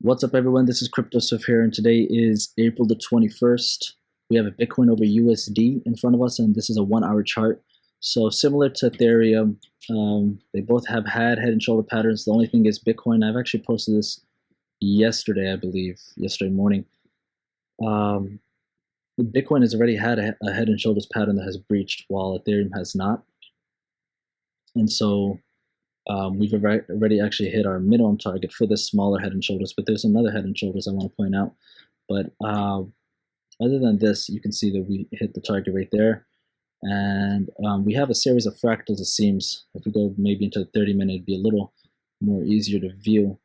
What's up, everyone? This is CryptoSwift here, and today is April the 21st. We have a Bitcoin over USD in front of us, and this is a 1-hour chart. So similar to Ethereum, they both have had head and shoulder patterns. The only thing is Bitcoin. I've actually posted this yesterday, I believe, yesterday morning. Bitcoin has already had a head and shoulders pattern that has breached, while Ethereum has not. And so we've already actually hit our minimum target for this smaller head and shoulders, but there's another head and shoulders I want to point out. But other than this, you can see that we hit the target right there. And we have a series of fractals, it seems. If we go maybe into the 30-minute, it'd be a little more easier to view.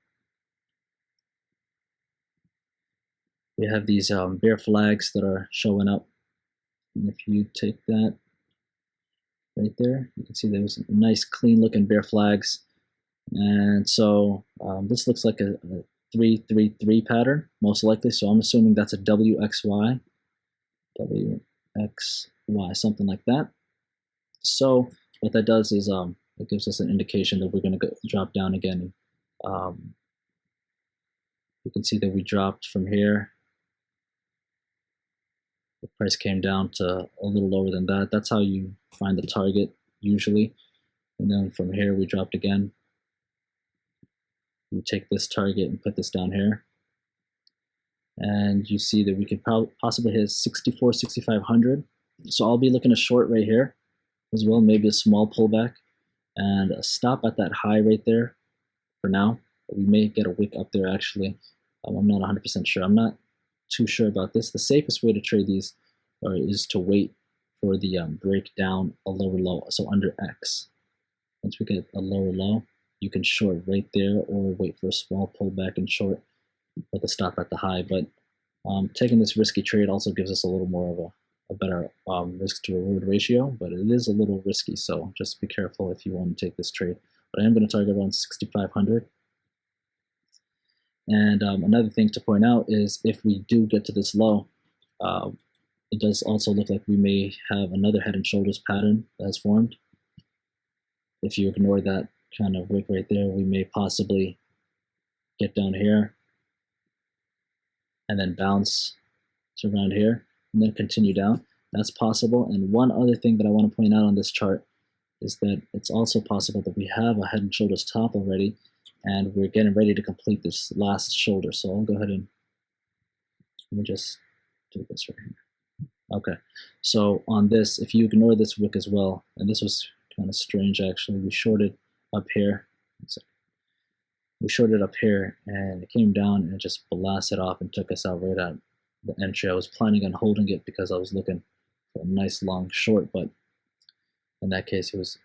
We have these bear flags that are showing up. And if you take that right there, you can see there's nice, clean-looking bear flags. And so this looks like a 333 pattern, most likely. So I'm assuming that's a WXY, something like that. So what that does is it gives us an indication that we're going to drop down again. You can see that we dropped from here. The price came down to a little lower than that. That's how you find the target usually. And then from here we dropped again. We take this target and put this down here. And you see that we could possibly hit 64, 6,500. So I'll be looking to short right here as well, maybe a small pullback and a stop at that high right there for now. We may get a wick up there actually. I'm not 100% sure. I'm not too sure about this. The safest way to trade these is to wait for the break down a lower low, so under X. Once we get a lower low, you can short right there or wait for a small pullback and short with a stop at the high. But taking this risky trade also gives us a little more of a better risk to reward ratio, but it is a little risky, so just be careful if you want to take this trade. But I am going to target around 6,500. And another thing to point out is if we do get to this low, it does also look like we may have another head and shoulders pattern that has formed. If you ignore that kind of wick right there, we may possibly get down here and then bounce to around here and then continue down. That's possible. And one other thing that I want to point out on this chart is that it's also possible that we have a head and shoulders top already, and we're getting ready to complete this last shoulder. So I'll go ahead and let me just do this right here. Okay, so on this, if you ignore this wick as well, and this was kind of strange actually, we shorted up here. We shorted up here and it came down and just blasted off and took us out right at the entry. I was planning on holding it because I was looking for a nice long short, but in that case it was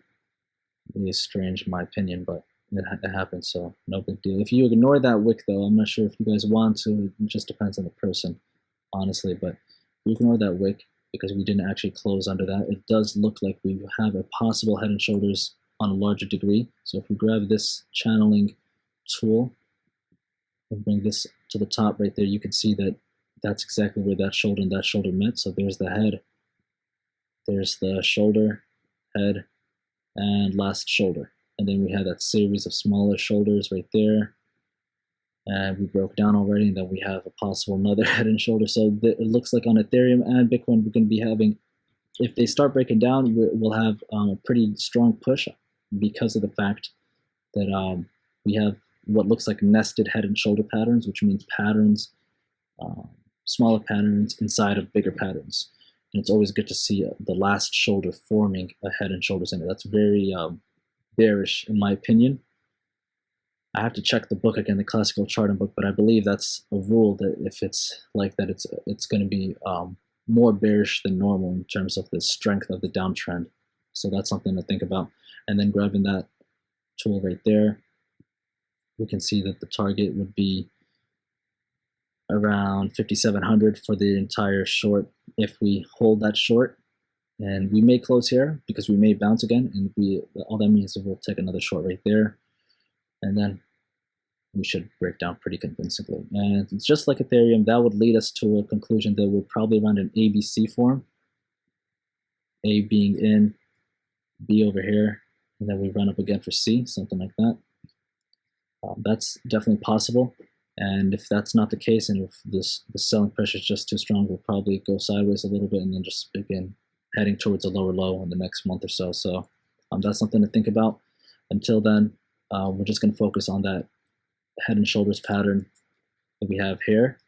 really strange in my opinion, but it happened, so no big deal. If you ignore that wick though, I'm not sure if you guys want to, it just depends on the person, honestly, but we ignore that wick because we didn't actually close under that. It does look like we have a possible head and shoulders on a larger degree. So if we grab this channeling tool and bring this to the top right there, you can see that that's exactly where that shoulder and that shoulder met. So there's the head, there's the shoulder, head, and last shoulder. And then we had that series of smaller shoulders right there. And we broke down already, and then we have a possible another head and shoulder. So it looks like on Ethereum and Bitcoin, we're going to be having, if they start breaking down, we'll have a pretty strong push because of the fact that we have what looks like nested head and shoulder patterns, which means patterns, smaller patterns inside of bigger patterns. And it's always good to see the last shoulder forming a head and shoulders in it. That's very bearish in my opinion. I have to check the book again, the classical charting book, but I believe that's a rule that if it's like that, it's going to be more bearish than normal in terms of the strength of the downtrend. So that's something to think about. And then grabbing that tool right there, we can see that the target would be around 5,700 for the entire short if we hold that short. And we may close here because we may bounce again, and all that means is we'll take another short right there. And then we should break down pretty convincingly. And it's just like Ethereum, that would lead us to a conclusion that we're probably around an ABC form. A being in, B over here, and then we run up again for C, something like that. That's definitely possible. And if that's not the case, and if the selling pressure is just too strong, we'll probably go sideways a little bit and then just begin heading towards a lower low in the next month or so. So that's something to think about. Until then, we're just going to focus on that head and shoulders pattern that we have here,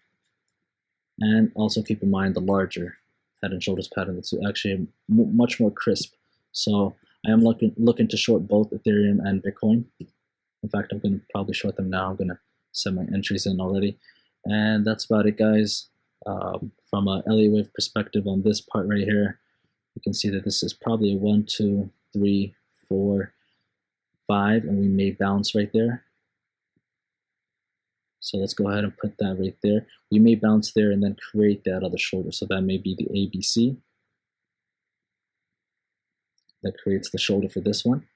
and also keep in mind the larger head and shoulders pattern that's actually much more crisp. So I am looking to short both Ethereum and Bitcoin. In fact, I'm going to probably short them now. I'm going to set my entries in already. And that's about it, guys. From an Elliott wave perspective on this part right here, you can see that this is probably a 1, 2, 3, 4, 5, and we may bounce right there. So let's go ahead and put that right there. We may bounce there and then create that other shoulder. So that may be the ABC. That creates the shoulder for this one,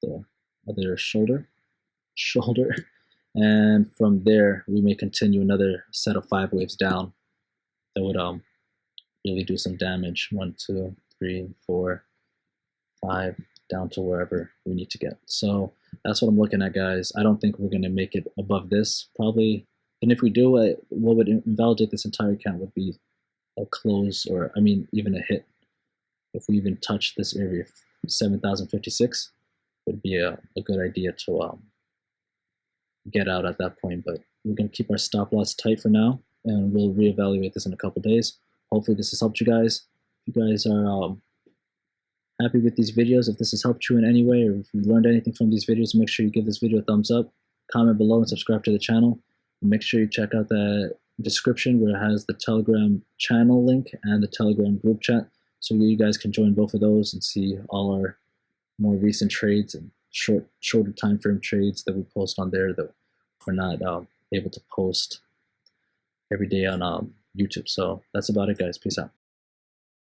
the other shoulder. And from there, we may continue another set of 5 waves down that would really do some damage. 1, 2, 3, 4, 5, down to wherever we need to get. So that's what I'm looking at, guys. I don't think we're going to make it above this, probably. And if we do, what would invalidate this entire count would be a close, or I mean, even a hit. If we even touch this area, 7,056, would be a good idea to get out at that point. But we're going to keep our stop loss tight for now, and we'll reevaluate this in a couple days. Hopefully this has helped you guys. If you guys are happy with these videos, if this has helped you in any way, or if you learned anything from these videos, make sure you give this video a thumbs up, comment below, and subscribe to the channel. And make sure you check out the description where it has the Telegram channel link and the Telegram group chat, so you guys can join both of those and see all our more recent trades and shorter time frame trades that we post on there that we're not able to post every day on YouTube. So that's about it, guys. Peace out.